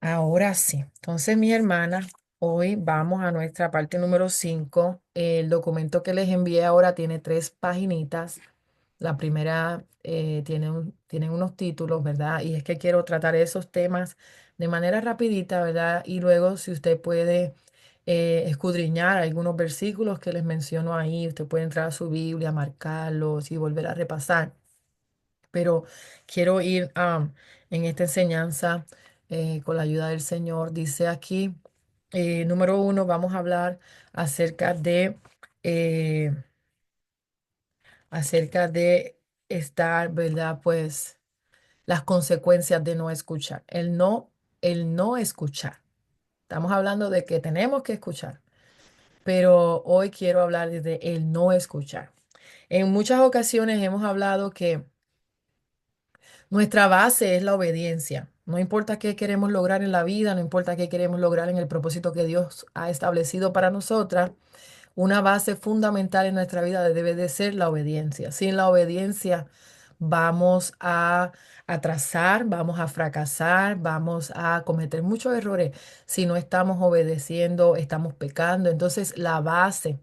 Ahora sí. Entonces, mis hermanas, hoy vamos a nuestra parte número 5. El documento que les envié ahora tiene tres paginitas. La primera tiene unos títulos, ¿verdad? Y es que quiero tratar esos temas de manera rapidita, ¿verdad? Y luego, si usted puede escudriñar algunos versículos que les menciono ahí, usted puede entrar a su Biblia, marcarlos y volver a repasar, pero quiero ir en esta enseñanza con la ayuda del Señor. Dice aquí, número uno, vamos a hablar acerca eh, acerca de estar, ¿verdad? Pues las consecuencias de no escuchar. El no escuchar. Estamos hablando de que tenemos que escuchar, pero hoy quiero hablar de el no escuchar. En muchas ocasiones hemos hablado que nuestra base es la obediencia. No importa qué queremos lograr en la vida, no importa qué queremos lograr en el propósito que Dios ha establecido para nosotras, una base fundamental en nuestra vida debe de ser la obediencia. Sin la obediencia vamos a atrasar, vamos a fracasar, vamos a cometer muchos errores. Si no estamos obedeciendo, estamos pecando. Entonces la base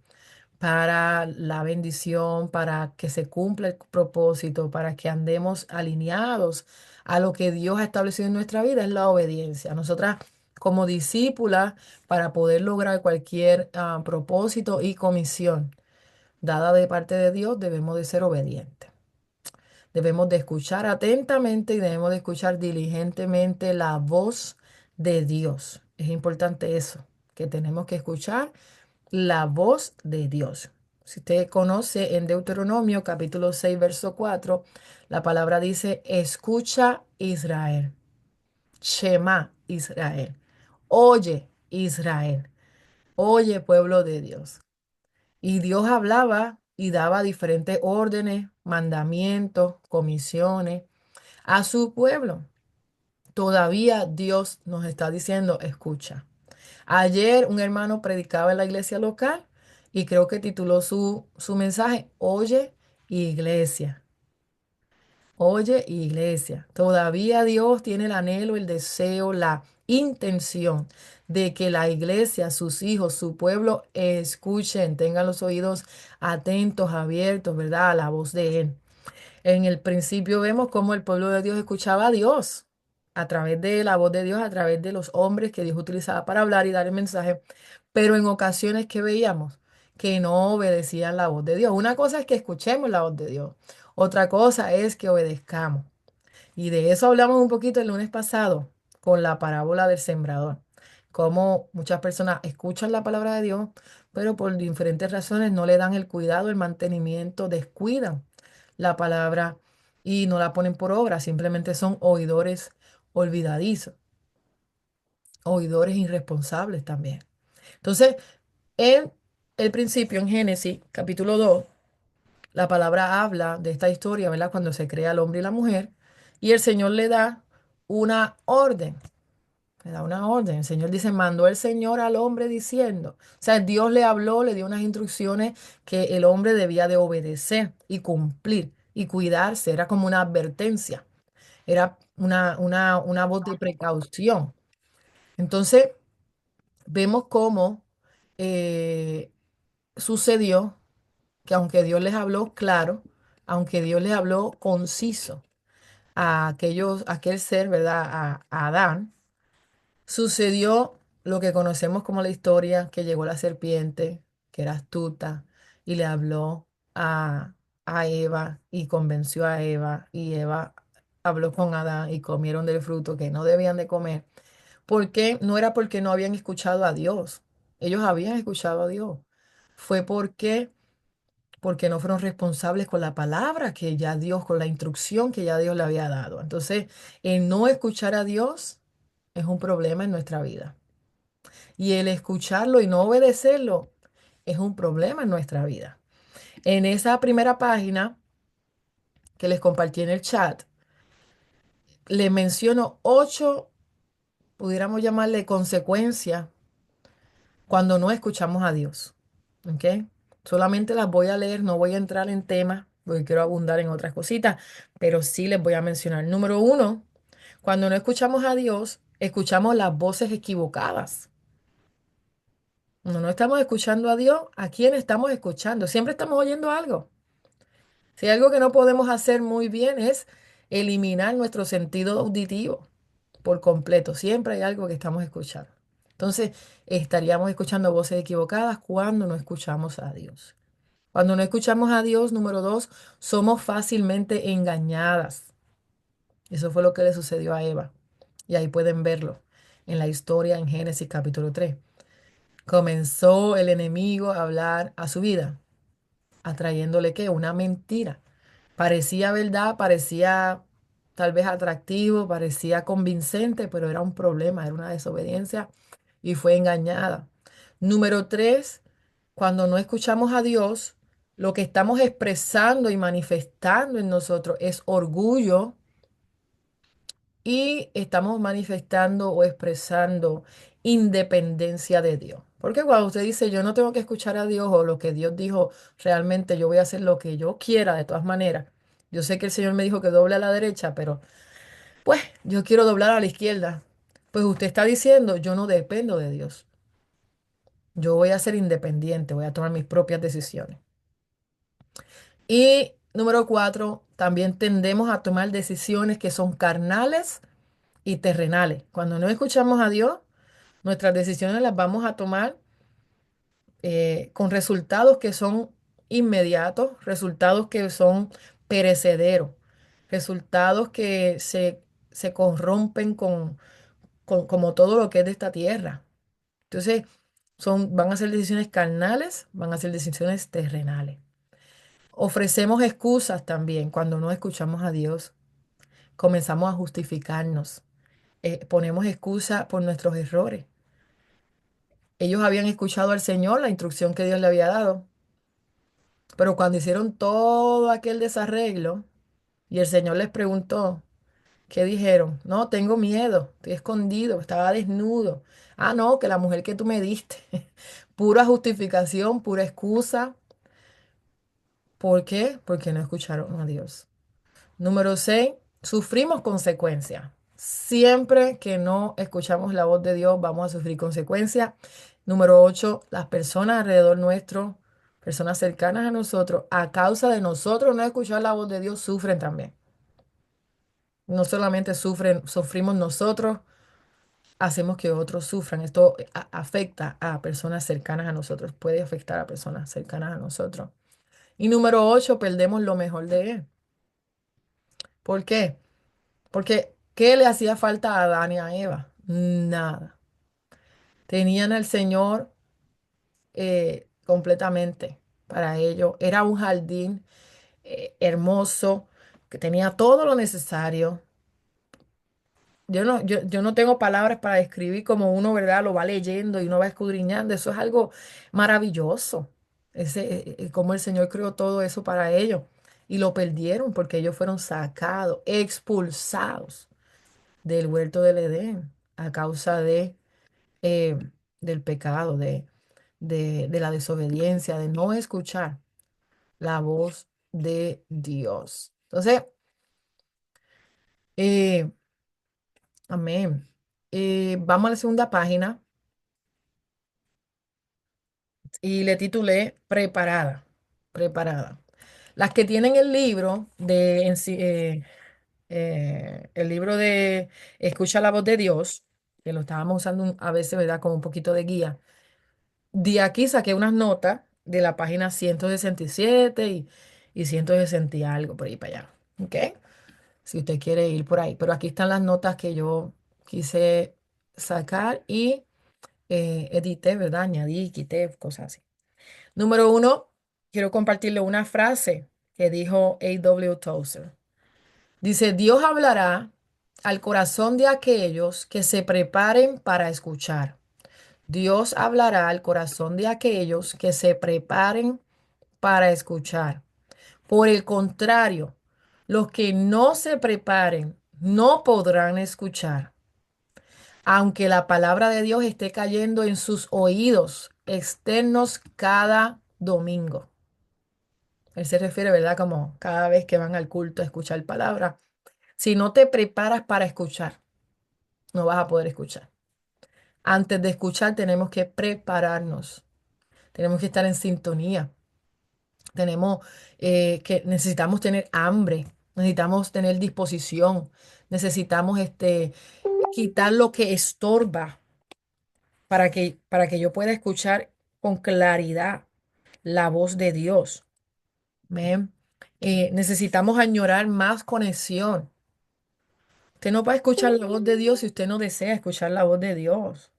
para la bendición, para que se cumpla el propósito, para que andemos alineados a lo que Dios ha establecido en nuestra vida, es la obediencia. Nosotras como discípulas, para poder lograr cualquier propósito y comisión dada de parte de Dios, debemos de ser obedientes. Debemos de escuchar atentamente y debemos de escuchar diligentemente la voz de Dios. Es importante eso, que tenemos que escuchar la voz de Dios. Si usted conoce en Deuteronomio capítulo 6 verso 4, la palabra dice, escucha Israel, Shema Israel, oye Israel, oye pueblo de Dios. Y Dios hablaba y daba diferentes órdenes, mandamientos, comisiones a su pueblo. Todavía Dios nos está diciendo, escucha. Ayer un hermano predicaba en la iglesia local y creo que tituló su mensaje, Oye, iglesia. Oye, iglesia. Todavía Dios tiene el anhelo, el deseo, la intención de que la iglesia, sus hijos, su pueblo escuchen, tengan los oídos atentos, abiertos, ¿verdad? A la voz de Él. En el principio vemos cómo el pueblo de Dios escuchaba a Dios a través de la voz de Dios, a través de los hombres que Dios utilizaba para hablar y dar el mensaje, pero en ocasiones que veíamos que no obedecían la voz de Dios. Una cosa es que escuchemos la voz de Dios, otra cosa es que obedezcamos. Y de eso hablamos un poquito el lunes pasado con la parábola del sembrador. Cómo muchas personas escuchan la palabra de Dios, pero por diferentes razones no le dan el cuidado, el mantenimiento, descuidan la palabra y no la ponen por obra. Simplemente son oidores olvidadizos, oidores irresponsables también. Entonces, en el principio, en Génesis capítulo 2 la palabra habla de esta historia, ¿verdad? Cuando se crea el hombre y la mujer, y el Señor le da una orden, le da una orden. El Señor dice, mandó el Señor al hombre diciendo, o sea, Dios le habló, le dio unas instrucciones que el hombre debía de obedecer y cumplir y cuidarse, era como una advertencia, era una voz de precaución. Entonces, vemos cómo eh, sucedió que aunque Dios les habló claro, aunque Dios les habló conciso a aquel ser, ¿verdad? A Adán, sucedió lo que conocemos como la historia, que llegó la serpiente, que era astuta, y le habló a Eva y convenció a Eva, y Eva habló con Adán y comieron del fruto que no debían de comer. ¿Por qué? No era porque no habían escuchado a Dios. Ellos habían escuchado a Dios. Fue porque no fueron responsables con la palabra que ya Dios, con la instrucción que ya Dios le había dado. Entonces, el no escuchar a Dios es un problema en nuestra vida. Y el escucharlo y no obedecerlo es un problema en nuestra vida. En esa primera página que les compartí en el chat, les menciono 8, pudiéramos llamarle consecuencias cuando no escuchamos a Dios. ¿Ok? Solamente las voy a leer, no voy a entrar en temas porque quiero abundar en otras cositas, pero sí les voy a mencionar. Número uno, cuando no escuchamos a Dios, escuchamos las voces equivocadas. Cuando no estamos escuchando a Dios, ¿a quién estamos escuchando? Siempre estamos oyendo algo. Si hay algo que no podemos hacer muy bien es eliminar nuestro sentido auditivo por completo. Siempre hay algo que estamos escuchando. Entonces, estaríamos escuchando voces equivocadas cuando no escuchamos a Dios. Cuando no escuchamos a Dios, número dos, somos fácilmente engañadas. Eso fue lo que le sucedió a Eva. Y ahí pueden verlo en la historia en Génesis capítulo 3. Comenzó el enemigo a hablar a su vida, atrayéndole qué, una mentira. Parecía verdad, parecía tal vez atractivo, parecía convincente, pero era un problema, era una desobediencia y fue engañada. Número tres, cuando no escuchamos a Dios, lo que estamos expresando y manifestando en nosotros es orgullo y estamos manifestando o expresando independencia de Dios. Porque cuando usted dice yo no tengo que escuchar a Dios o lo que Dios dijo, realmente yo voy a hacer lo que yo quiera de todas maneras. Yo sé que el Señor me dijo que doble a la derecha, pero pues yo quiero doblar a la izquierda. Pues usted está diciendo yo no dependo de Dios. Yo voy a ser independiente, voy a tomar mis propias decisiones. Y número cuatro, también tendemos a tomar decisiones que son carnales y terrenales. Cuando no escuchamos a Dios, nuestras decisiones las vamos a tomar con resultados que son inmediatos, resultados que son perecederos, resultados que se corrompen como todo lo que es de esta tierra. Entonces, van a ser decisiones carnales, van a ser decisiones terrenales. Ofrecemos excusas también cuando no escuchamos a Dios. Comenzamos a justificarnos. Ponemos excusa por nuestros errores. Ellos habían escuchado al Señor, la instrucción que Dios le había dado, pero cuando hicieron todo aquel desarreglo y el Señor les preguntó, ¿qué dijeron? No, tengo miedo, estoy escondido, estaba desnudo. Ah, no, que la mujer que tú me diste. Pura justificación, pura excusa. ¿Por qué? Porque no escucharon a Dios. Número 6, sufrimos consecuencias. Siempre que no escuchamos la voz de Dios, vamos a sufrir consecuencias. Número 8, las personas alrededor nuestro, personas cercanas a nosotros, a causa de nosotros no escuchar la voz de Dios, sufren también. No solamente sufrimos nosotros, hacemos que otros sufran. Esto afecta a personas cercanas a nosotros, puede afectar a personas cercanas a nosotros. Y número 8, perdemos lo mejor de Él. ¿Por qué? Porque, ¿qué le hacía falta a Adán y a Eva? Nada. Tenían al Señor completamente para ellos. Era un jardín hermoso, que tenía todo lo necesario. Yo no tengo palabras para describir como uno, ¿verdad? Lo va leyendo y uno va escudriñando. Eso es algo maravilloso. Cómo el Señor creó todo eso para ellos. Y lo perdieron porque ellos fueron sacados, expulsados del huerto del Edén a causa eh, del pecado, de la desobediencia, de no escuchar la voz de Dios. Entonces, eh, amén. Vamos a la segunda página y le titulé Preparada, preparada. Las que tienen el libro el libro de Escucha la voz de Dios, que lo estábamos usando a veces, ¿verdad? Como un poquito de guía. De aquí saqué unas notas de la página 167 y 160 y algo por ahí para allá. ¿Ok? Si usted quiere ir por ahí. Pero aquí están las notas que yo quise sacar y edité, ¿verdad? Añadí, quité, cosas así. Número uno, quiero compartirle una frase que dijo A.W. Tozer. Dice, Dios hablará al corazón de aquellos que se preparen para escuchar. Dios hablará al corazón de aquellos que se preparen para escuchar. Por el contrario, los que no se preparen no podrán escuchar, aunque la palabra de Dios esté cayendo en sus oídos externos cada domingo. Él se refiere, ¿verdad? Como cada vez que van al culto a escuchar palabra. Si no te preparas para escuchar, no vas a poder escuchar. Antes de escuchar tenemos que prepararnos, tenemos que estar en sintonía, tenemos que necesitamos tener hambre, necesitamos tener disposición, necesitamos quitar lo que estorba para que yo pueda escuchar con claridad la voz de Dios. ¿Ven? Necesitamos añorar más conexión. Usted no va a escuchar la voz de Dios si usted no desea escuchar la voz de Dios.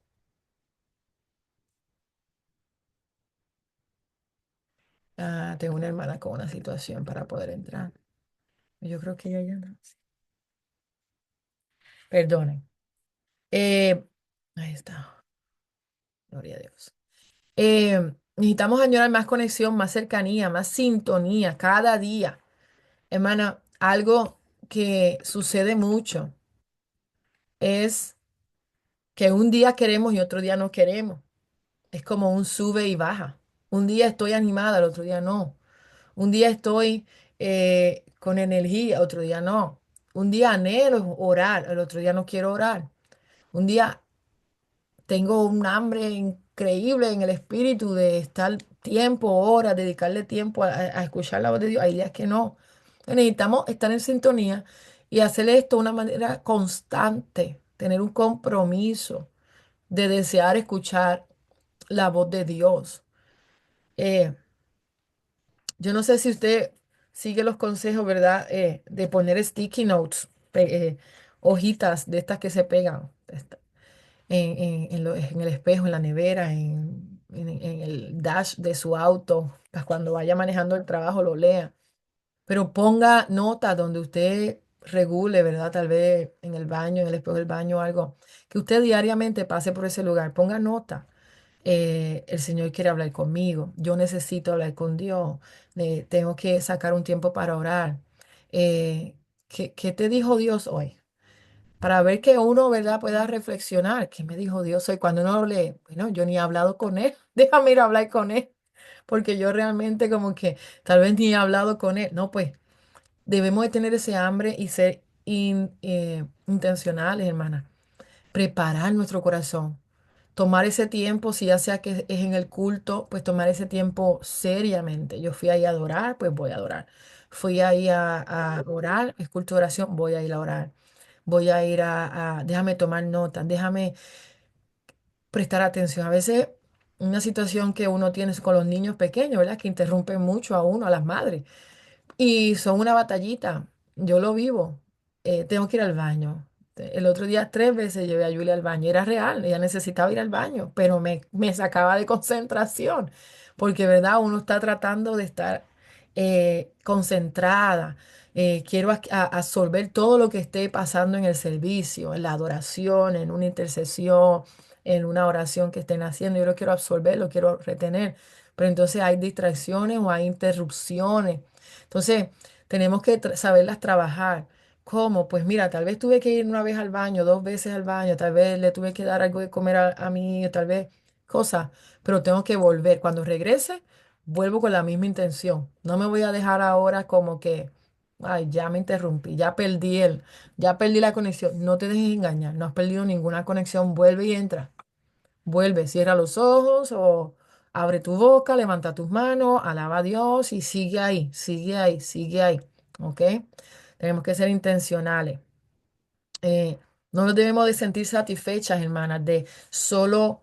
Ah, tengo una hermana con una situación para poder entrar. Yo creo que ella ya no. Perdonen. Eh, ahí está. Gloria a Dios. Necesitamos añorar más conexión, más cercanía, más sintonía cada día. Hermana, algo que sucede mucho es que un día queremos y otro día no queremos. Es como un sube y baja. Un día estoy animada, el otro día no. Un día estoy con energía, otro día no. Un día anhelo orar, el otro día no quiero orar. Un día tengo un hambre increíble en el espíritu de estar tiempo, horas, dedicarle tiempo a escuchar la voz de Dios. Hay días que no. Necesitamos estar en sintonía y hacer esto de una manera constante, tener un compromiso de desear escuchar la voz de Dios. Eh, yo no sé si usted sigue los consejos, ¿verdad? De poner sticky notes, hojitas de estas que se pegan en el espejo, en la nevera, en el dash de su auto, para cuando vaya manejando el trabajo lo lea. Pero ponga nota donde usted regule, ¿verdad? Tal vez en el baño, en el espejo del baño o algo, que usted diariamente pase por ese lugar, ponga nota. El Señor quiere hablar conmigo, yo necesito hablar con Dios, tengo que sacar un tiempo para orar. ¿Qué te dijo Dios hoy? Para ver que uno, ¿verdad?, pueda reflexionar. ¿Qué me dijo Dios hoy? Cuando uno lee, bueno, yo ni he hablado con Él, déjame ir a hablar con Él, porque yo realmente como que tal vez ni he hablado con Él. No, pues debemos de tener ese hambre y ser intencionales, hermana. Preparar nuestro corazón. Tomar ese tiempo, si ya sea que es en el culto, pues tomar ese tiempo seriamente. Yo fui ahí a adorar, pues voy a adorar. Fui ahí a orar, es culto de oración, voy a ir a orar. Voy a ir déjame tomar notas, déjame prestar atención. A veces una situación que uno tiene con los niños pequeños, ¿verdad? Que interrumpen mucho a uno, a las madres. Y son una batallita. Yo lo vivo. Tengo que ir al baño. El otro día 3 veces llevé a Julia al baño. Era real, ella necesitaba ir al baño, pero me sacaba de concentración. Porque, ¿verdad? Uno está tratando de estar concentrada. Quiero absorber todo lo que esté pasando en el servicio, en la adoración, en una intercesión, en una oración que estén haciendo. Yo lo quiero absorber, lo quiero retener. Pero entonces hay distracciones o hay interrupciones. Entonces, tenemos que saberlas trabajar. ¿Cómo? Pues mira, tal vez tuve que ir una vez al baño, 2 veces al baño, tal vez le tuve que dar algo de comer a mi niño, tal vez cosas, pero tengo que volver. Cuando regrese, vuelvo con la misma intención. No me voy a dejar ahora como que, ay, ya me interrumpí, ya perdí la conexión. No te dejes engañar, no has perdido ninguna conexión, vuelve y entra. Vuelve, cierra los ojos o abre tu boca, levanta tus manos, alaba a Dios y sigue ahí, sigue ahí, sigue ahí. ¿Ok? Tenemos que ser intencionales. Eh, no nos debemos de sentir satisfechas, hermanas, de solo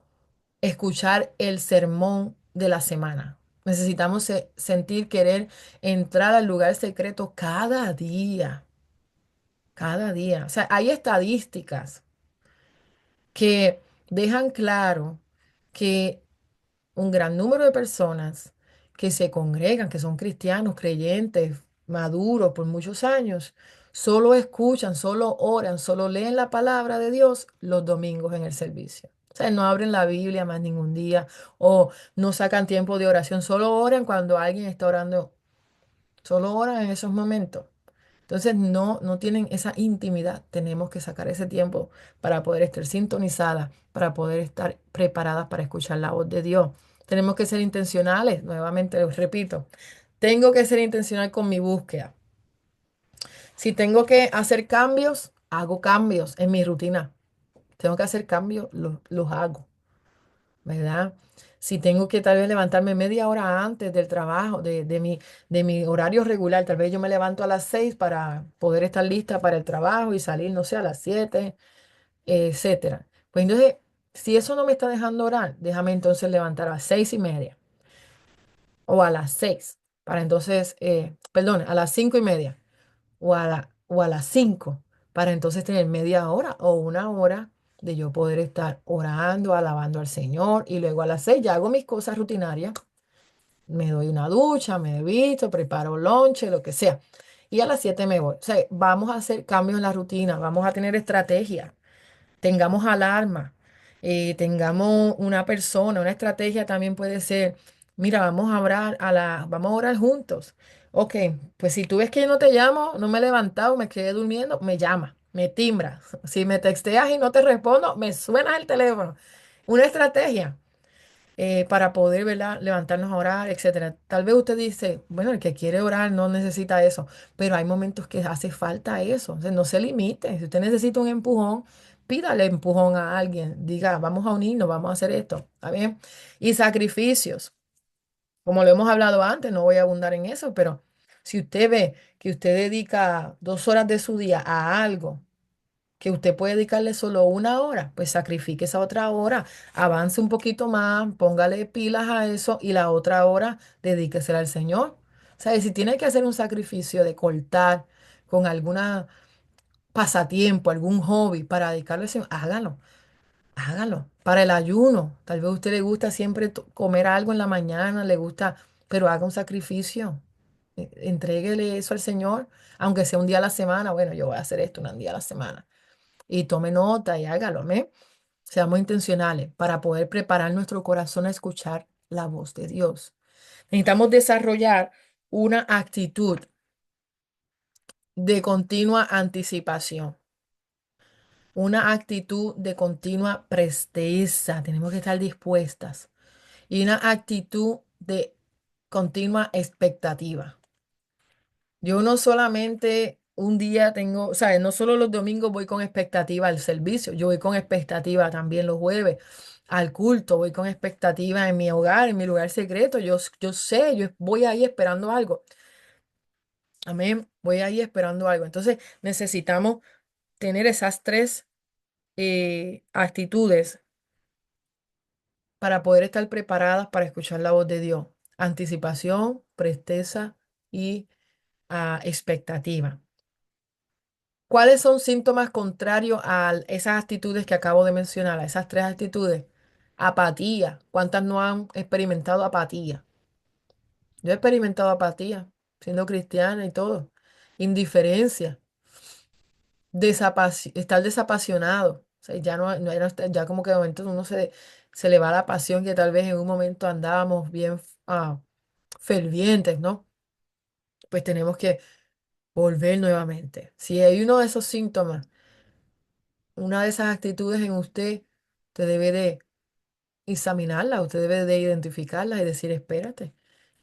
escuchar el sermón de la semana. Necesitamos sentir, querer entrar al lugar secreto cada día, cada día. O sea, hay estadísticas que dejan claro que un gran número de personas que se congregan, que son cristianos, creyentes, maduros por muchos años, solo escuchan, solo oran, solo leen la palabra de Dios los domingos en el servicio. O sea, no abren la Biblia más ningún día o no sacan tiempo de oración, solo oran cuando alguien está orando, solo oran en esos momentos. Entonces no tienen esa intimidad. Tenemos que sacar ese tiempo para poder estar sintonizadas, para poder estar preparadas para escuchar la voz de Dios. Tenemos que ser intencionales, nuevamente les repito. Tengo que ser intencional con mi búsqueda. Si tengo que hacer cambios, hago cambios en mi rutina. tengo que hacer cambios, los hago, ¿verdad? Si tengo que tal vez levantarme media hora antes del trabajo, de mi horario regular, tal vez yo me levanto a las 6 para poder estar lista para el trabajo y salir, no sé, a las 7, etcétera. Pues entonces, si eso no me está dejando orar, déjame entonces levantar a las 6:30 o a las 6 para entonces, perdón, a las 5:30 o a las 5 para entonces tener media hora o una hora de yo poder estar orando, alabando al Señor y luego a las 6 ya hago mis cosas rutinarias, me doy una ducha, me visto, preparo lonche, lo que sea. Y a las 7 me voy. O sea, vamos a hacer cambios en la rutina, vamos a tener estrategia, tengamos alarma, tengamos una persona, una estrategia también puede ser, mira, vamos a orar juntos. Ok, pues si tú ves que yo no te llamo, no me he levantado, me quedé durmiendo, me llama, me timbra. Si me texteas y no te respondo, me suena el teléfono. Una estrategia para poder, ¿verdad?, levantarnos a orar, etcétera. Tal vez usted dice, bueno, el que quiere orar no necesita eso, pero hay momentos que hace falta eso. O sea, no se limite. Si usted necesita un empujón, pídale empujón a alguien. Diga, vamos a unirnos, vamos a hacer esto. ¿Está bien? Y sacrificios. Como lo hemos hablado antes, no voy a abundar en eso, pero si usted ve que usted dedica 2 horas de su día a algo, que usted puede dedicarle solo una hora, pues sacrifique esa otra hora, avance un poquito más, póngale pilas a eso y la otra hora dedíquesela al Señor. O sea, y si tiene que hacer un sacrificio de cortar con alguna pasatiempo, algún hobby para dedicarle al Señor, hágalo, hágalo. Para el ayuno, tal vez a usted le gusta siempre comer algo en la mañana, le gusta, pero haga un sacrificio. Entréguele eso al Señor, aunque sea un día a la semana. Bueno, yo voy a hacer esto un día a la semana y tome nota y hágalo, amén. Seamos intencionales para poder preparar nuestro corazón a escuchar la voz de Dios. Necesitamos desarrollar una actitud de continua anticipación, una actitud de continua presteza. Tenemos que estar dispuestas y una actitud de continua expectativa. Yo no solamente un día tengo, o sea, no solo los domingos voy con expectativa al servicio, yo voy con expectativa también los jueves al culto, voy con expectativa en mi hogar, en mi lugar secreto. Yo sé, yo voy ahí esperando algo. Amén, voy ahí esperando algo. Entonces necesitamos tener esas tres actitudes para poder estar preparadas para escuchar la voz de Dios. Anticipación, presteza y expectativa. ¿Cuáles son síntomas contrarios a esas actitudes que acabo de mencionar, a esas tres actitudes? Apatía. ¿Cuántas no han experimentado apatía? Yo he experimentado apatía, siendo cristiana y todo. Indiferencia, estar desapasionado. O sea, ya ya como que de momento uno se le va la pasión que tal vez en un momento andábamos bien fervientes, ¿no? Pues tenemos que volver nuevamente. Si hay uno de esos síntomas, una de esas actitudes en usted debe de examinarla, usted debe de identificarla y decir, espérate,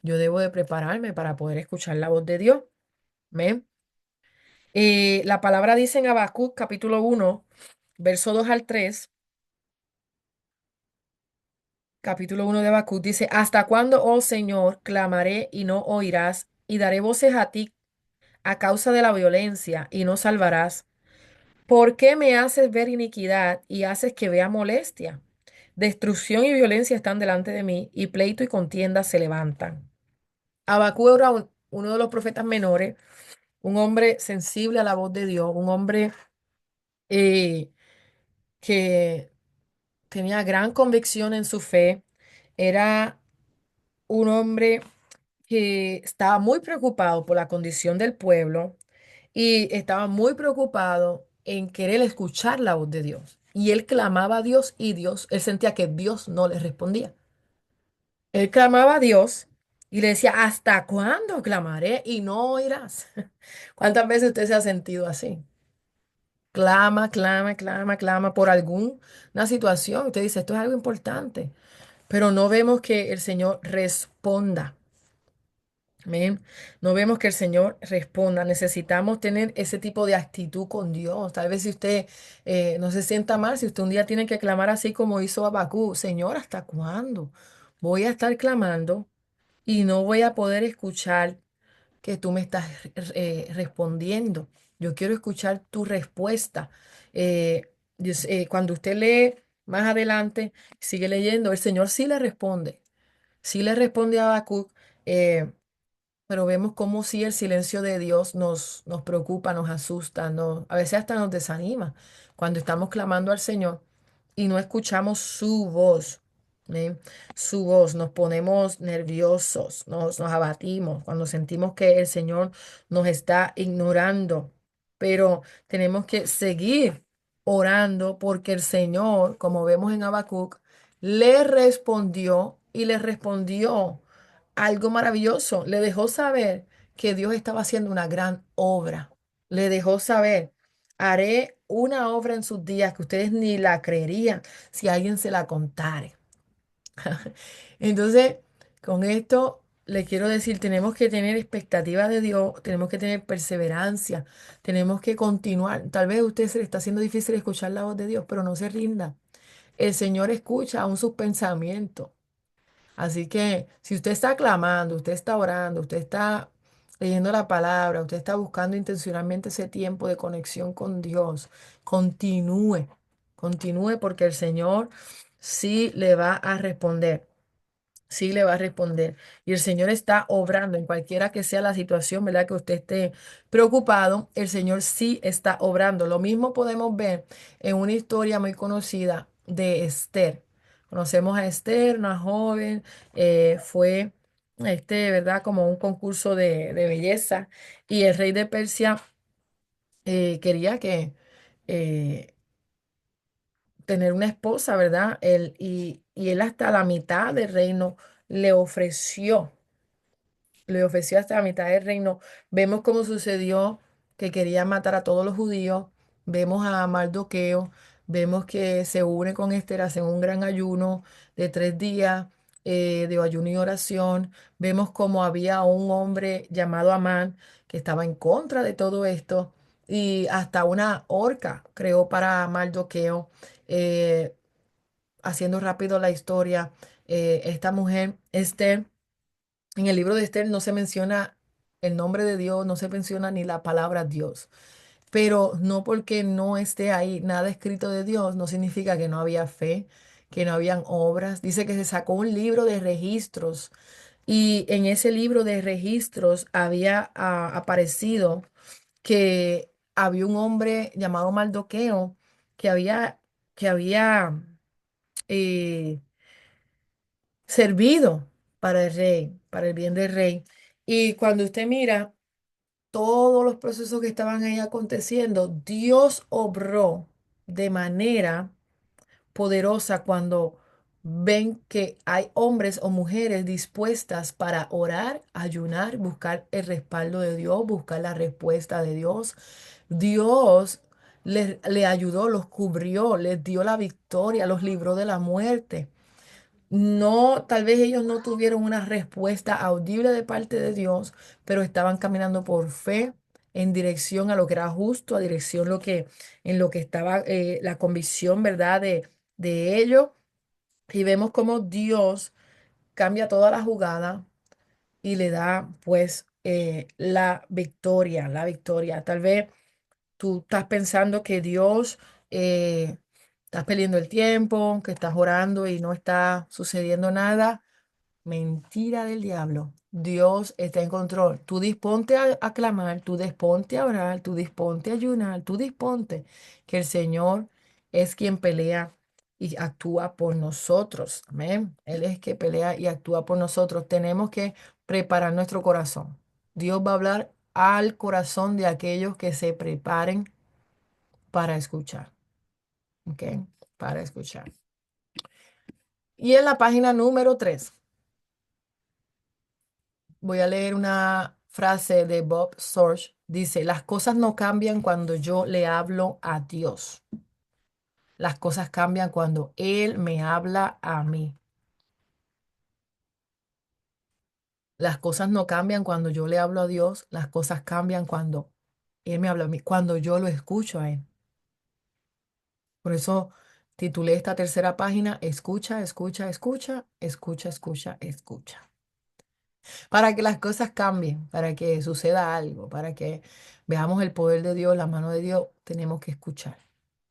yo debo de prepararme para poder escuchar la voz de Dios. ¿Ven? La palabra dice en Habacuc capítulo 1, verso 2 al 3, capítulo 1 de Habacuc dice, ¿hasta cuándo, oh Señor, clamaré y no oirás? Y daré voces a ti a causa de la violencia y no salvarás. ¿Por qué me haces ver iniquidad y haces que vea molestia? Destrucción y violencia están delante de mí, y pleito y contienda se levantan. Habacuc era uno de los profetas menores, un hombre sensible a la voz de Dios, un hombre eh, que tenía gran convicción en su fe, era un hombre que estaba muy preocupado por la condición del pueblo y estaba muy preocupado en querer escuchar la voz de Dios. Y él clamaba a Dios y él sentía que Dios no le respondía. Él clamaba a Dios y le decía, ¿hasta cuándo clamaré y no oirás? ¿Cuántas veces usted se ha sentido así? Clama, clama, clama, clama por alguna situación. Usted dice, esto es algo importante, pero no vemos que el Señor responda. Amén. No vemos que el Señor responda. Necesitamos tener ese tipo de actitud con Dios. Tal vez si usted no se sienta mal, si usted un día tiene que clamar así como hizo Abacú, Señor, ¿hasta cuándo voy a estar clamando y no voy a poder escuchar que tú me estás respondiendo? Yo quiero escuchar tu respuesta. Cuando usted lee más adelante, sigue leyendo, el Señor sí le responde a Habacuc. Pero vemos como si el silencio de Dios nos preocupa, nos asusta, a veces hasta nos desanima cuando estamos clamando al Señor y no escuchamos su voz. ¿Amén? Su voz, nos ponemos nerviosos, nos abatimos cuando sentimos que el Señor nos está ignorando. Pero tenemos que seguir orando porque el Señor, como vemos en Habacuc, le respondió y le respondió algo maravilloso. Le dejó saber que Dios estaba haciendo una gran obra. Le dejó saber, haré una obra en sus días que ustedes ni la creerían si alguien se la contare. Entonces, con esto le quiero decir, tenemos que tener expectativa de Dios, tenemos que tener perseverancia, tenemos que continuar. Tal vez a usted se le está haciendo difícil escuchar la voz de Dios, pero no se rinda. El Señor escucha aún sus pensamientos. Así que si usted está clamando, usted está orando, usted está leyendo la palabra, usted está buscando intencionalmente ese tiempo de conexión con Dios, continúe, continúe porque el Señor sí le va a responder. Sí le va a responder. Y el Señor está obrando en cualquiera que sea la situación, ¿verdad? Que usted esté preocupado, el Señor sí está obrando. Lo mismo podemos ver en una historia muy conocida de Esther. Conocemos a Esther, una joven, fue, ¿verdad? Como un concurso de belleza. Y el rey de Persia quería que eh, tener una esposa, ¿verdad? Y él hasta la mitad del reino le ofreció le ofreció hasta la mitad del reino. Vemos cómo sucedió que quería matar a todos los judíos. Vemos a Mardoqueo, vemos que se une con Esther, hacen un gran ayuno de 3 días de ayuno y oración. Vemos como había un hombre llamado Amán que estaba en contra de todo esto y hasta una horca creó para Mardoqueo. Eh, Haciendo rápido la historia, esta mujer, Esther, en el libro de Esther no se menciona el nombre de Dios, no se menciona ni la palabra Dios. Pero no porque no esté ahí nada escrito de Dios, no significa que no había fe, que no habían obras. Dice que se sacó un libro de registros y en ese libro de registros había aparecido que había un hombre llamado Mardoqueo que había eh, servido para el rey, para el bien del rey. Y cuando usted mira todos los procesos que estaban ahí aconteciendo, Dios obró de manera poderosa cuando ven que hay hombres o mujeres dispuestas para orar, ayunar, buscar el respaldo de Dios, buscar la respuesta de Dios. Dios le ayudó, los cubrió, les dio la victoria, los libró de la muerte. No, tal vez ellos no tuvieron una respuesta audible de parte de Dios, pero estaban caminando por fe en dirección a lo que era justo, a dirección en lo que estaba la convicción, ¿verdad? De ellos. Y vemos cómo Dios cambia toda la jugada y le da pues la victoria, la victoria. Tal vez tú estás pensando que Dios, estás perdiendo el tiempo, que estás orando y no está sucediendo nada. Mentira del diablo. Dios está en control. Tú disponte a clamar, tú disponte a orar, tú disponte a ayunar, tú disponte que el Señor es quien pelea y actúa por nosotros. Amén. Él es que pelea y actúa por nosotros. Tenemos que preparar nuestro corazón. Dios va a hablar al corazón de aquellos que se preparen para escuchar. ¿Ok? Para escuchar. Y en la página número 3. Voy a leer una frase de Bob Sorge. Dice, las cosas no cambian cuando yo le hablo a Dios. Las cosas cambian cuando Él me habla a mí. Las cosas no cambian cuando yo le hablo a Dios, las cosas cambian cuando Él me habla a mí, cuando yo lo escucho a Él. Por eso titulé esta tercera página, Escucha, escucha, escucha, escucha, escucha, escucha. Para que las cosas cambien, para que suceda algo, para que veamos el poder de Dios, la mano de Dios, tenemos que escuchar.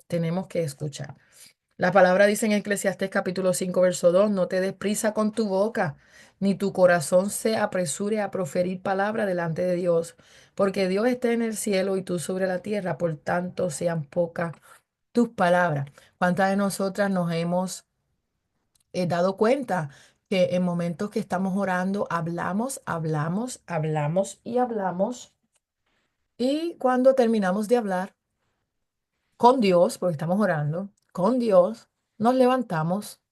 Tenemos que escuchar. La palabra dice en Eclesiastés capítulo 5 verso 2: no te des prisa con tu boca, ni tu corazón se apresure a proferir palabra delante de Dios, porque Dios está en el cielo y tú sobre la tierra, por tanto sean pocas tus palabras. ¿Cuántas de nosotras nos hemos dado cuenta que en momentos que estamos orando, hablamos, hablamos, hablamos y hablamos, y cuando terminamos de hablar con Dios, porque estamos orando, con Dios, nos levantamos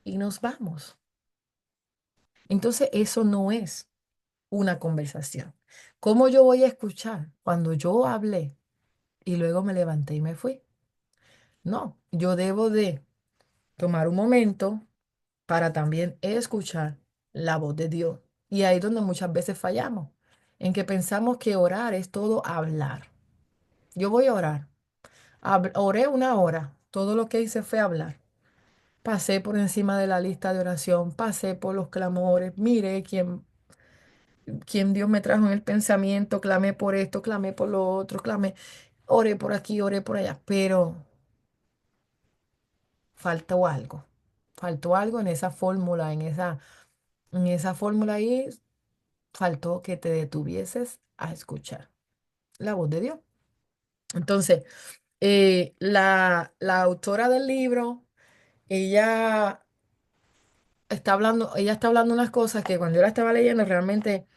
y nos vamos? Entonces, eso no es una conversación. ¿Cómo yo voy a escuchar cuando yo hablé y luego me levanté y me fui? No, yo debo de tomar un momento para también escuchar la voz de Dios. Y ahí es donde muchas veces fallamos, en que pensamos que orar es todo hablar. Yo voy a orar. Oré una hora. Todo lo que hice fue hablar. Pasé por encima de la lista de oración, pasé por los clamores, miré quién Dios me trajo en el pensamiento, clamé por esto, clamé por lo otro, clamé, oré por aquí, oré por allá, pero faltó algo. Faltó algo en esa fórmula, en esa fórmula ahí faltó que te detuvieses a escuchar la voz de Dios. Entonces, la autora del libro, ella ella está hablando unas cosas que cuando yo la estaba leyendo realmente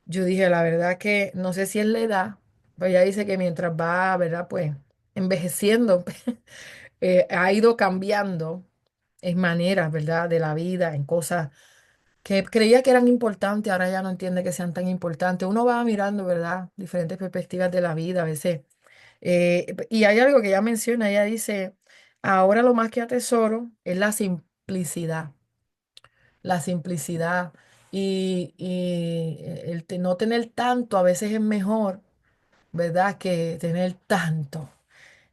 yo dije, la verdad que no sé si es la edad, pero ella dice que mientras va, ¿verdad? Pues envejeciendo, ha ido cambiando en maneras, ¿verdad? De la vida, en cosas que creía que eran importantes, ahora ya no entiende que sean tan importantes. Uno va mirando, ¿verdad? Diferentes perspectivas de la vida a veces. Y hay algo que ella menciona, ella dice, ahora lo más que atesoro es la simplicidad, la simplicidad y no tener tanto a veces es mejor, ¿verdad? Que tener tanto.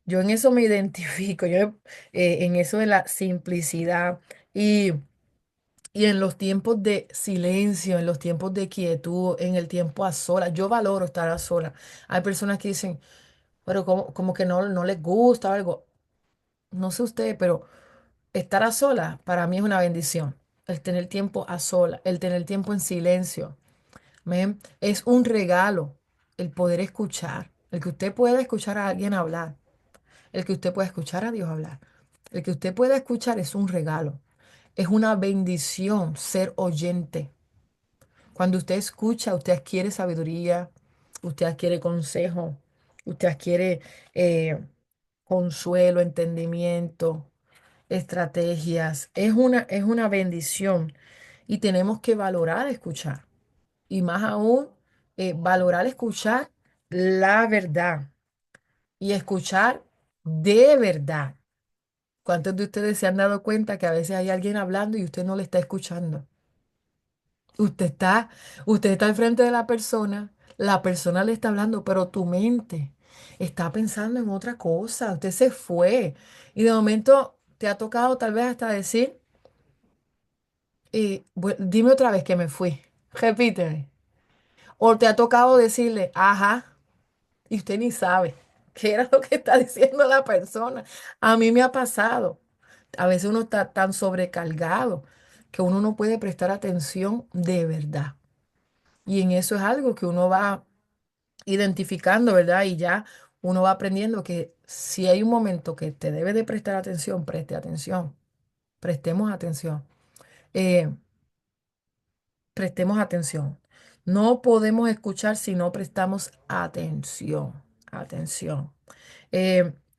Yo en eso me identifico, yo en eso de la simplicidad y, y en los tiempos de silencio, en los tiempos de quietud, en el tiempo a solas. Yo valoro estar a solas. Hay personas que dicen, pero como que no les gusta o algo. No sé usted, pero estar a solas para mí es una bendición. El tener tiempo a solas, el tener tiempo en silencio. ¿Ven? Es un regalo el poder escuchar, el que usted pueda escuchar a alguien hablar, el que usted pueda escuchar a Dios hablar, el que usted pueda escuchar es un regalo. Es una bendición ser oyente. Cuando usted escucha, usted adquiere sabiduría, usted adquiere consejo, usted adquiere consuelo, entendimiento, estrategias. Es una bendición y tenemos que valorar escuchar. Y más aún, valorar escuchar la verdad y escuchar de verdad. ¿Cuántos de ustedes se han dado cuenta que a veces hay alguien hablando y usted no le está escuchando? Usted está, usted está al frente de la persona le está hablando, pero tu mente está pensando en otra cosa. Usted se fue y de momento te ha tocado tal vez hasta decir, dime otra vez que me fui. Repíteme. O te ha tocado decirle, ajá, y usted ni sabe qué era lo que está diciendo la persona. A mí me ha pasado. A veces uno está tan sobrecargado que uno no puede prestar atención de verdad. Y en eso es algo que uno va identificando, ¿verdad? Y ya uno va aprendiendo que si hay un momento que te debe de prestar atención, preste atención. Prestemos atención. Eh, Prestemos atención. No podemos escuchar si no prestamos atención. Atención.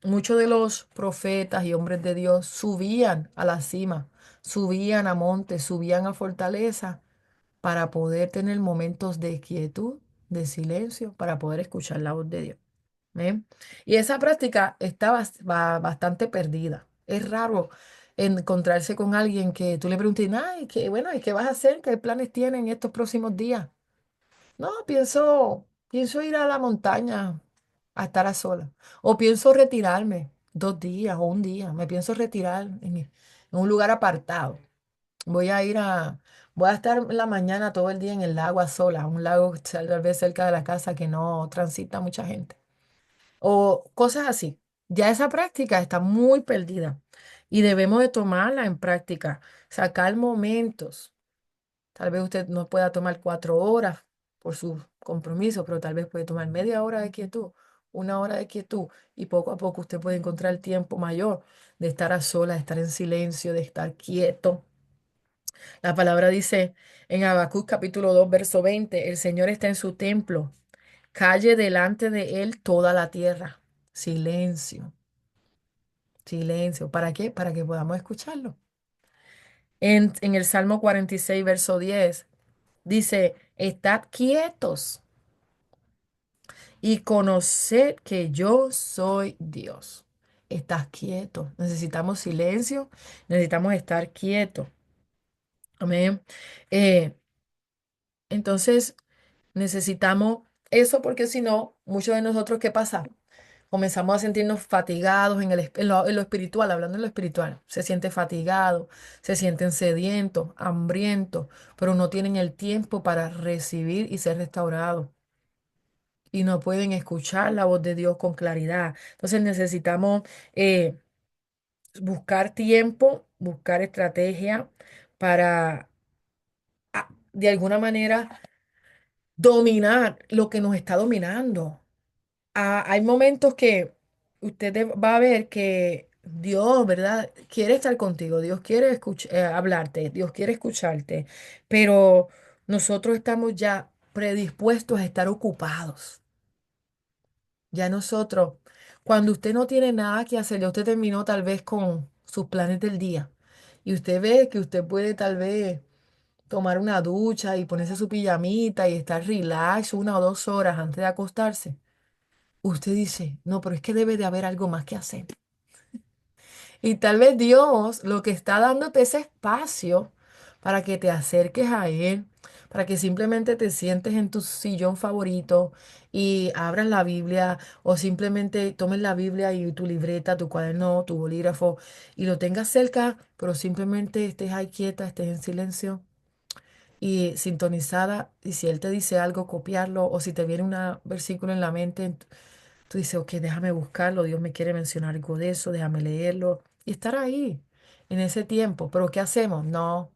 Muchos de los profetas y hombres de Dios subían a la cima, subían a montes, subían a fortaleza para poder tener momentos de quietud, de silencio, para poder escuchar la voz de Dios. ¿Ven? Y esa práctica está bastante perdida. Es raro encontrarse con alguien que tú le preguntes, ay, qué bueno, ¿y qué vas a hacer? ¿Qué planes tienen estos próximos días? No, pienso ir a la montaña a estar a solas. O pienso retirarme 2 días o un día. Me pienso retirar en un lugar apartado. Voy a ir a, voy a estar en la mañana todo el día en el lago a solas, un lago que está tal vez cerca de la casa que no transita mucha gente. O cosas así. Ya esa práctica está muy perdida y debemos de tomarla en práctica, sacar momentos. Tal vez usted no pueda tomar 4 horas por su compromiso, pero tal vez puede tomar media hora de quietud, 1 hora de quietud y poco a poco usted puede encontrar el tiempo mayor de estar a solas, de estar en silencio, de estar quieto. La palabra dice en Habacuc capítulo 2 verso 20, el Señor está en su templo, calle delante de él toda la tierra. Silencio, silencio. ¿Para qué? Para que podamos escucharlo. En el Salmo 46 verso 10 dice, estad quietos y conoced que yo soy Dios. Estás quieto. Necesitamos silencio, necesitamos estar quietos. Amén. Eh, entonces, necesitamos eso porque si no, muchos de nosotros, ¿qué pasa? Comenzamos a sentirnos fatigados en lo espiritual, hablando en lo espiritual. Se siente fatigado, se sienten sedientos, hambrientos, pero no tienen el tiempo para recibir y ser restaurados. Y no pueden escuchar la voz de Dios con claridad. Entonces necesitamos eh, buscar tiempo, buscar estrategia para, de alguna manera, dominar lo que nos está dominando. Hay momentos que va a ver que Dios, ¿verdad? Quiere estar contigo, Dios quiere hablarte, Dios quiere escucharte, pero nosotros estamos ya predispuestos a estar ocupados. Ya nosotros, cuando usted no tiene nada que hacer, ya usted terminó tal vez con sus planes del día y usted ve que usted puede tal vez tomar una ducha y ponerse su pijamita y estar relax 1 o 2 horas antes de acostarse. Usted dice, no, pero es que debe de haber algo más que hacer. Y tal vez Dios lo que está dándote ese espacio para que te acerques a Él, para que simplemente te sientes en tu sillón favorito y abras la Biblia o simplemente tomes la Biblia y tu libreta, tu cuaderno, tu bolígrafo y lo tengas cerca, pero simplemente estés ahí quieta, estés en silencio y sintonizada. Y si Él te dice algo, copiarlo o si te viene un versículo en la mente, tú dices, ok, déjame buscarlo, Dios me quiere mencionar algo de eso, déjame leerlo y estar ahí en ese tiempo. Pero ¿qué hacemos? No,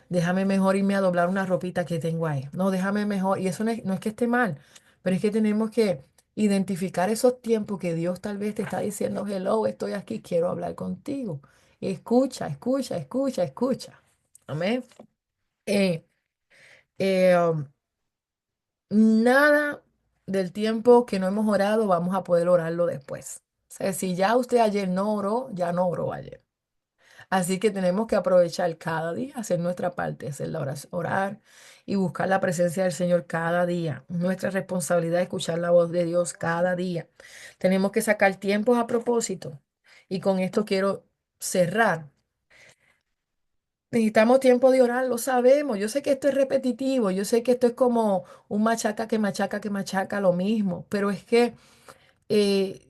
déjame mejor irme a doblar una ropita que tengo ahí. No, déjame mejor. Y eso no es que esté mal, pero es que tenemos que identificar esos tiempos que Dios tal vez te está diciendo, hello, estoy aquí, quiero hablar contigo. Escucha, escucha, escucha, escucha. Amén. Eh, um, Nada del tiempo que no hemos orado vamos a poder orarlo después. O sea, si ya usted ayer no oró, ya no oró ayer. Así que tenemos que aprovechar cada día, hacer nuestra parte, hacer la oración, orar y buscar la presencia del Señor cada día. Nuestra responsabilidad es escuchar la voz de Dios cada día. Tenemos que sacar tiempos a propósito. Y con esto quiero cerrar. Necesitamos tiempo de orar, lo sabemos. Yo sé que esto es repetitivo, yo sé que esto es como un machaca que machaca lo mismo, pero es que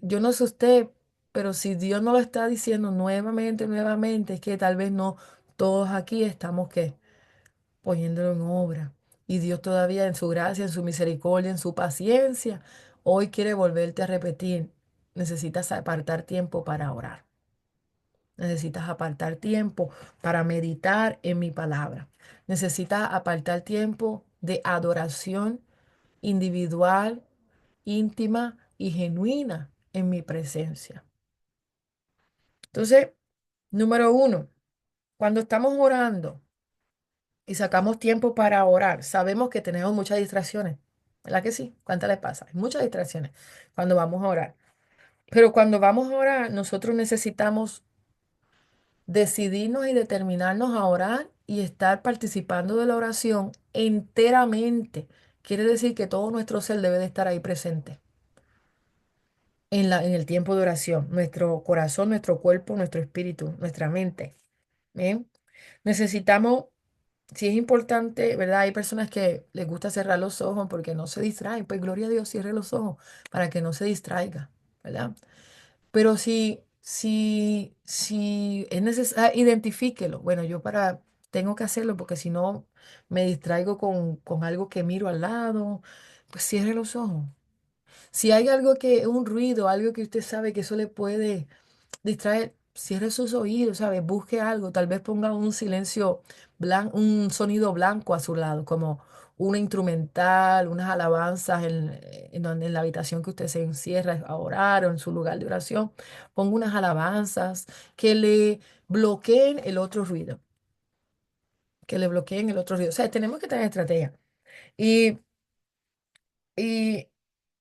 yo no sé usted, pero si Dios no lo está diciendo nuevamente, nuevamente, es que tal vez no todos aquí estamos que poniéndolo en obra. Y Dios todavía en su gracia, en su misericordia, en su paciencia, hoy quiere volverte a repetir. Necesitas apartar tiempo para orar. Necesitas apartar tiempo para meditar en mi palabra. Necesitas apartar tiempo de adoración individual, íntima y genuina en mi presencia. Entonces, número uno, cuando estamos orando y sacamos tiempo para orar, sabemos que tenemos muchas distracciones. ¿Verdad que sí? ¿Cuántas les pasa? Hay muchas distracciones cuando vamos a orar. Pero cuando vamos a orar, nosotros necesitamos decidirnos y determinarnos a orar y estar participando de la oración enteramente. Quiere decir que todo nuestro ser debe de estar ahí presente en el tiempo de oración. Nuestro corazón, nuestro cuerpo, nuestro espíritu, nuestra mente. ¿Bien? Necesitamos, si es importante, ¿verdad? Hay personas que les gusta cerrar los ojos porque no se distraen. Pues gloria a Dios, cierre los ojos para que no se distraiga, ¿verdad? Pero si es necesario, identifíquelo. Bueno, tengo que hacerlo porque si no me distraigo con algo que miro al lado, pues cierre los ojos. Si hay algo que, un ruido, algo que usted sabe que eso le puede distraer, cierre sus oídos, ¿sabe? Busque algo, tal vez ponga un silencio blanco, un sonido blanco a su lado, como una instrumental, unas alabanzas en la habitación que usted se encierra a orar o en su lugar de oración. Ponga unas alabanzas que le bloqueen el otro ruido, que le bloqueen el otro ruido. O sea, tenemos que tener estrategia. Y, y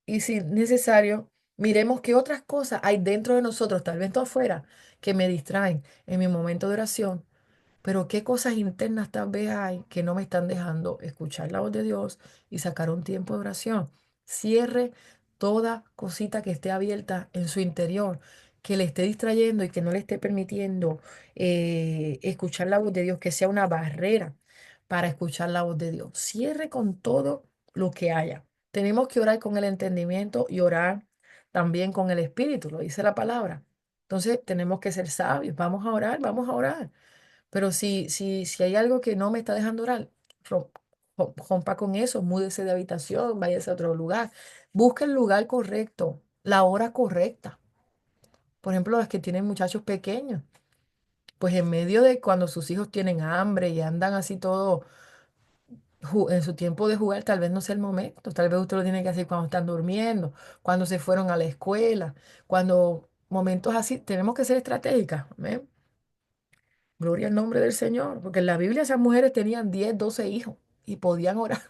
Y si necesario, miremos qué otras cosas hay dentro de nosotros, tal vez no afuera, que me distraen en mi momento de oración, pero qué cosas internas tal vez hay que no me están dejando escuchar la voz de Dios y sacar un tiempo de oración. Cierre toda cosita que esté abierta en su interior, que le esté distrayendo y que no le esté permitiendo escuchar la voz de Dios, que sea una barrera para escuchar la voz de Dios. Cierre con todo lo que haya. Tenemos que orar con el entendimiento y orar también con el espíritu, lo dice la palabra. Entonces tenemos que ser sabios. Vamos a orar, vamos a orar. Pero si hay algo que no me está dejando orar, rom- rompa con eso, múdese de habitación, váyase a otro lugar. Busque el lugar correcto, la hora correcta. Por ejemplo, las que tienen muchachos pequeños, pues en medio de cuando sus hijos tienen hambre y andan así todo en su tiempo de jugar, tal vez no sea el momento. Tal vez usted lo tiene que hacer cuando están durmiendo, cuando se fueron a la escuela, cuando momentos así, tenemos que ser estratégicas. ¿Amén? Gloria al nombre del Señor, porque en la Biblia esas mujeres tenían 10 12 hijos y podían orar.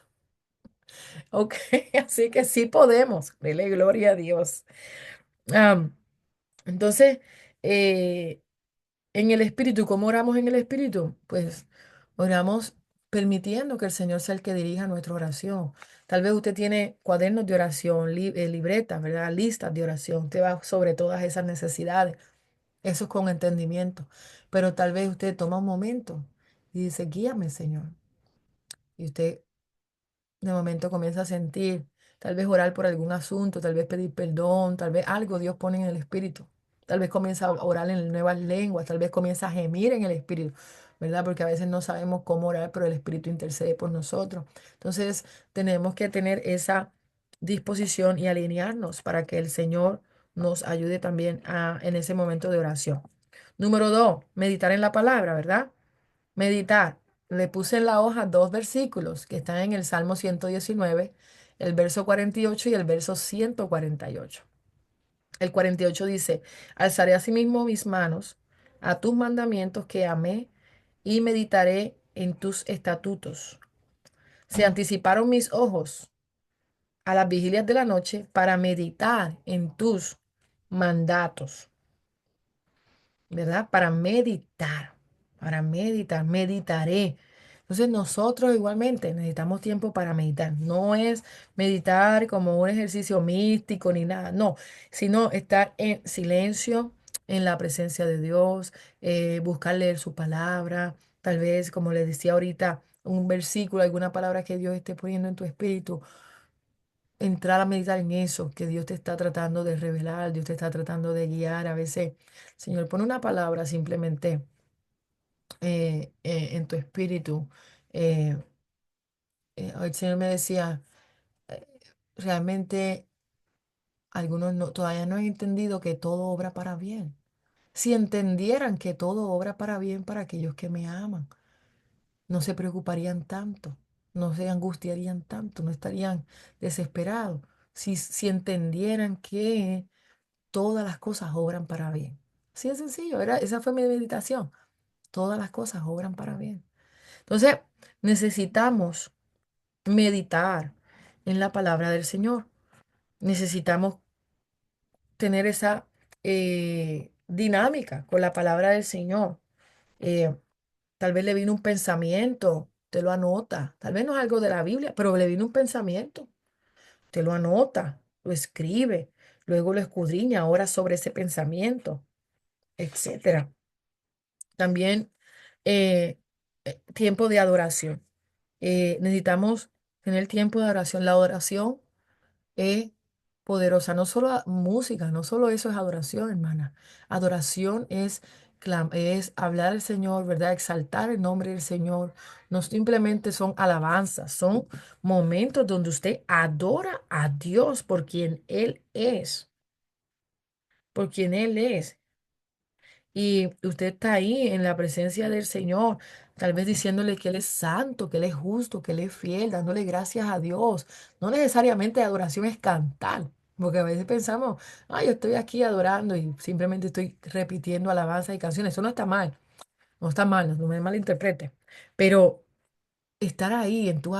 Ok, así que sí podemos. Dele gloria a Dios. Am, entonces, eh, en el Espíritu, ¿cómo oramos en el Espíritu? Pues oramos permitiendo que el Señor sea el que dirija nuestra oración. Tal vez usted tiene cuadernos de oración, libretas, ¿verdad? Listas de oración. Usted va sobre todas esas necesidades. Eso es con entendimiento. Pero tal vez usted toma un momento y dice, guíame, Señor. Y usted de momento comienza a sentir, tal vez orar por algún asunto, tal vez pedir perdón, tal vez algo Dios pone en el espíritu. Tal vez comienza a orar en nuevas lenguas, tal vez comienza a gemir en el espíritu, ¿verdad? Porque a veces no sabemos cómo orar, pero el espíritu intercede por nosotros. Entonces, tenemos que tener esa disposición y alinearnos para que el Señor nos ayude también en ese momento de oración. Número dos, meditar en la palabra, ¿verdad? Meditar. Le puse en la hoja dos versículos que están en el Salmo 119, el verso 48 y el verso 148. El 48 dice, alzaré asimismo mis manos a tus mandamientos que amé y meditaré en tus estatutos. Se anticiparon mis ojos a las vigilias de la noche para meditar en tus mandatos. ¿Verdad? Para meditar, meditaré. Entonces nosotros igualmente necesitamos tiempo para meditar. No es meditar como un ejercicio místico ni nada, no, sino estar en silencio, en la presencia de Dios, buscar leer su palabra, tal vez, como le decía ahorita, un versículo, alguna palabra que Dios esté poniendo en tu espíritu, entrar a meditar en eso que Dios te está tratando de revelar, Dios te está tratando de guiar. A veces, Señor, pone una palabra simplemente en tu espíritu. Eh, Hoy el Señor me decía, eh, realmente algunos todavía no han entendido que todo obra para bien. Si entendieran que todo obra para bien para aquellos que me aman, no se preocuparían tanto, no se angustiarían tanto, no estarían desesperados. Si entendieran que todas las cosas obran para bien. Así de sencillo, esa fue mi meditación. Todas las cosas obran para bien. Entonces, necesitamos meditar en la palabra del Señor. Necesitamos tener esa dinámica con la palabra del Señor. Eh, Tal vez le vino un pensamiento, te lo anota. Tal vez no es algo de la Biblia, pero le vino un pensamiento, te lo anota, lo escribe, luego lo escudriña ahora sobre ese pensamiento, etcétera. También eh, tiempo de adoración. Necesitamos tener tiempo de adoración. La adoración es poderosa, no solo música, no solo eso es adoración, hermana. Adoración es, es hablar al Señor, ¿verdad? Exaltar el nombre del Señor. No simplemente son alabanzas, son momentos donde usted adora a Dios por quien Él es. Y usted está ahí en la presencia del Señor, tal vez diciéndole que Él es santo, que Él es justo, que Él es fiel, dándole gracias a Dios. No necesariamente adoración es cantar, porque a veces pensamos, yo estoy aquí adorando y simplemente estoy repitiendo alabanzas y canciones. Eso no está mal, no está mal, no me malinterprete. Pero estar ahí en tú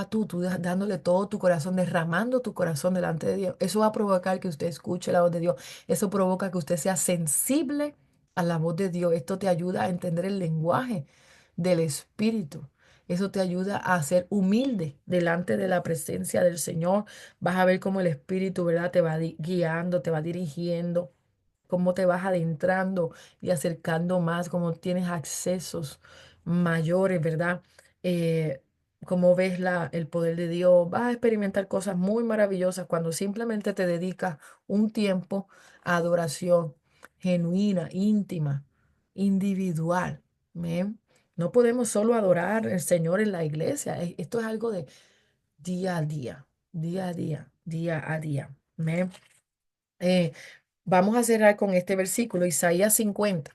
dándole todo tu corazón, derramando tu corazón delante de Dios, eso va a provocar que usted escuche la voz de Dios. Eso provoca que usted sea sensible a la voz de Dios. Esto te ayuda a entender el lenguaje del Espíritu. Eso te ayuda a ser humilde delante de la presencia del Señor. Vas a ver cómo el Espíritu, ¿verdad? Te va guiando, te va dirigiendo, cómo te vas adentrando y acercando más, cómo tienes accesos mayores, ¿verdad? Eh, Cómo ves el poder de Dios. Vas a experimentar cosas muy maravillosas cuando simplemente te dedicas un tiempo a adoración genuina, íntima, individual. ¿Ven? No podemos solo adorar al Señor en la iglesia. Esto es algo de día a día, día a día, día a día. ¿Ven? Eh, Vamos a cerrar con este versículo, Isaías 50,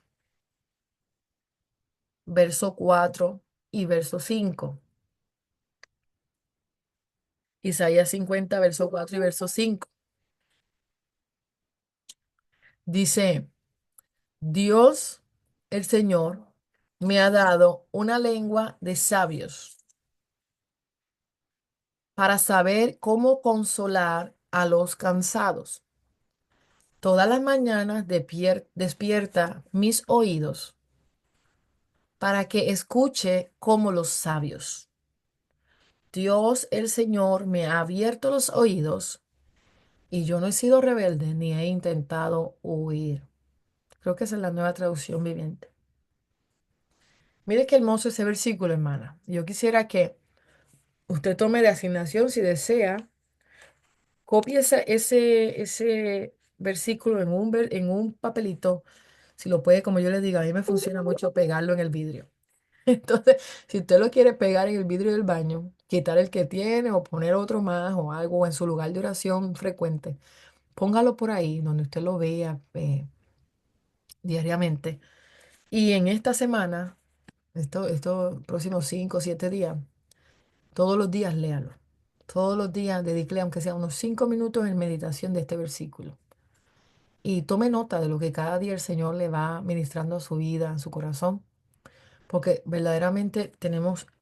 verso 4 y verso 5. Isaías 50, verso 4 y verso 5. Dice, Dios, el Señor, me ha dado una lengua de sabios para saber cómo consolar a los cansados. Todas las mañanas despierta mis oídos para que escuche como los sabios. Dios, el Señor, me ha abierto los oídos y yo no he sido rebelde ni he intentado huir. Creo que esa es la nueva traducción viviente. Mire qué hermoso ese versículo, hermana. Yo quisiera que usted tome de asignación, si desea, copie ese versículo en un papelito. Si lo puede, como yo le digo, a mí me funciona mucho pegarlo en el vidrio. Entonces, si usted lo quiere pegar en el vidrio del baño, quitar el que tiene o poner otro más o algo en su lugar de oración frecuente, póngalo por ahí donde usted lo vea diariamente. Y en esta semana, estos próximos 5 o 7 días, todos los días léalo. Todos los días dedíquele, aunque sea unos 5 minutos en meditación de este versículo. Y tome nota de lo que cada día el Señor le va ministrando a su vida, a su corazón. Porque verdaderamente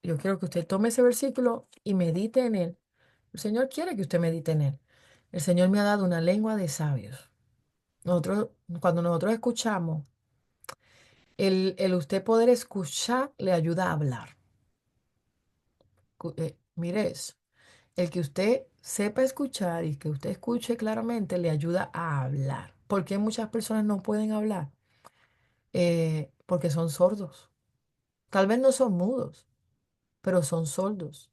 yo quiero que usted tome ese versículo y medite en él. El Señor quiere que usted medite en él. El Señor me ha dado una lengua de sabios. Nosotros, cuando nosotros escuchamos, el usted poder escuchar le ayuda a hablar. Mire eso. El que usted sepa escuchar y que usted escuche claramente le ayuda a hablar. ¿Por qué muchas personas no pueden hablar? Porque son sordos. Tal vez no son mudos, pero son sordos.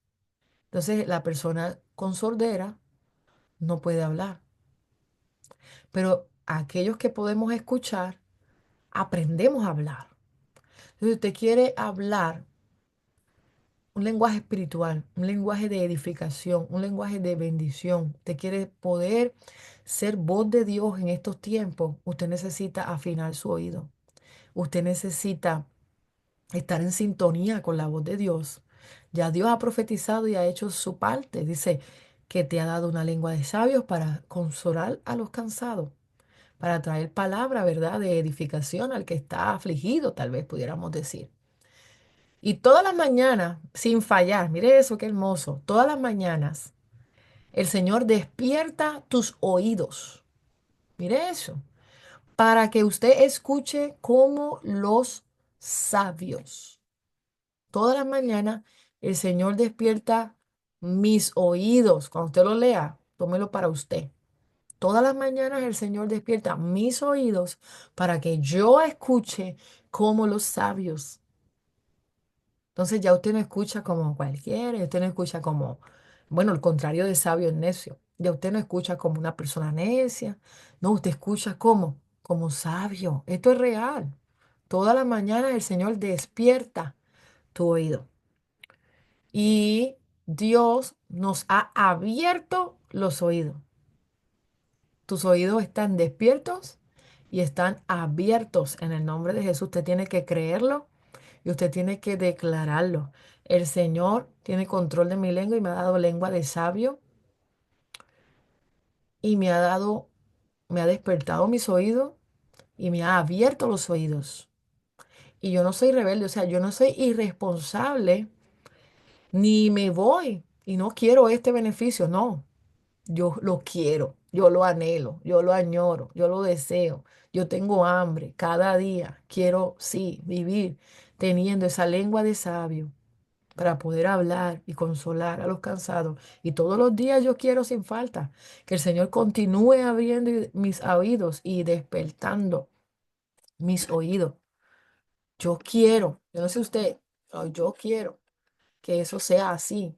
Entonces, la persona con sordera no puede hablar. Pero aquellos que podemos escuchar, aprendemos a hablar. Entonces, usted quiere hablar un lenguaje espiritual, un lenguaje de edificación, un lenguaje de bendición. Usted quiere poder ser voz de Dios en estos tiempos. Usted necesita afinar su oído. Usted necesita estar en sintonía con la voz de Dios. Ya Dios ha profetizado y ha hecho su parte. Dice que te ha dado una lengua de sabios para consolar a los cansados, para traer palabra, ¿verdad?, de edificación al que está afligido, tal vez pudiéramos decir. Y todas las mañanas, sin fallar, mire eso, qué hermoso, todas las mañanas, el Señor despierta tus oídos. Mire eso, para que usted escuche como los sabios. Todas las mañanas, el Señor despierta mis oídos. Cuando usted lo lea, tómelo para usted. Todas las mañanas el Señor despierta mis oídos para que yo escuche como los sabios. Entonces ya usted no escucha como cualquiera, ya usted no escucha como, bueno, el contrario de sabio es necio. Ya usted no escucha como una persona necia. No, usted escucha como sabio. Esto es real. Toda la mañana el Señor despierta tu oído. Y Dios nos ha abierto los oídos. Tus oídos están despiertos y están abiertos en el nombre de Jesús. Usted tiene que creerlo y usted tiene que declararlo. El Señor tiene control de mi lengua y me ha dado lengua de sabio y me ha despertado mis oídos y me ha abierto los oídos. Y yo no soy rebelde, o sea, yo no soy irresponsable ni me voy y no quiero este beneficio, no. Yo lo quiero, yo lo anhelo, yo lo añoro, yo lo deseo. Yo tengo hambre cada día. Quiero, sí, vivir teniendo esa lengua de sabio para poder hablar y consolar a los cansados. Y todos los días yo quiero sin falta que el Señor continúe abriendo mis oídos y despertando mis oídos. Yo no sé usted, pero yo quiero que eso sea así.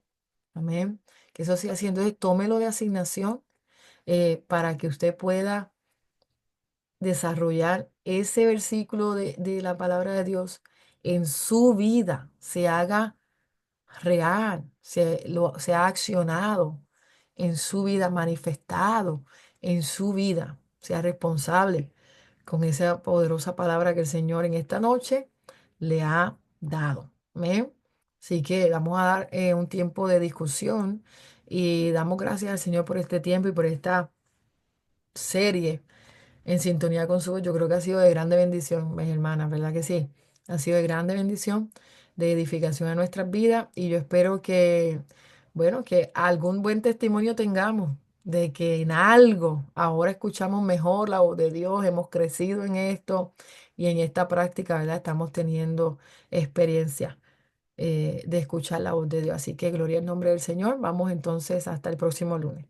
Amén. Que eso sea así. Entonces, tómelo de asignación para que usted pueda desarrollar ese versículo de la palabra de Dios en su vida, se haga real, se ha accionado en su vida, manifestado en su vida, sea responsable con esa poderosa palabra que el Señor en esta noche le ha dado. Amén. Así que vamos a dar un tiempo de discusión y damos gracias al Señor por este tiempo y por esta serie en sintonía con su voz. Yo creo que ha sido de grande bendición, mis hermanas, ¿verdad que sí? Ha sido de grande bendición, de edificación a nuestras vidas y yo espero que, bueno, que algún buen testimonio tengamos de que en algo ahora escuchamos mejor la voz de Dios, hemos crecido en esto y en esta práctica, ¿verdad? Estamos teniendo experiencia de escuchar la voz de Dios. Así que gloria al nombre del Señor. Vamos entonces hasta el próximo lunes.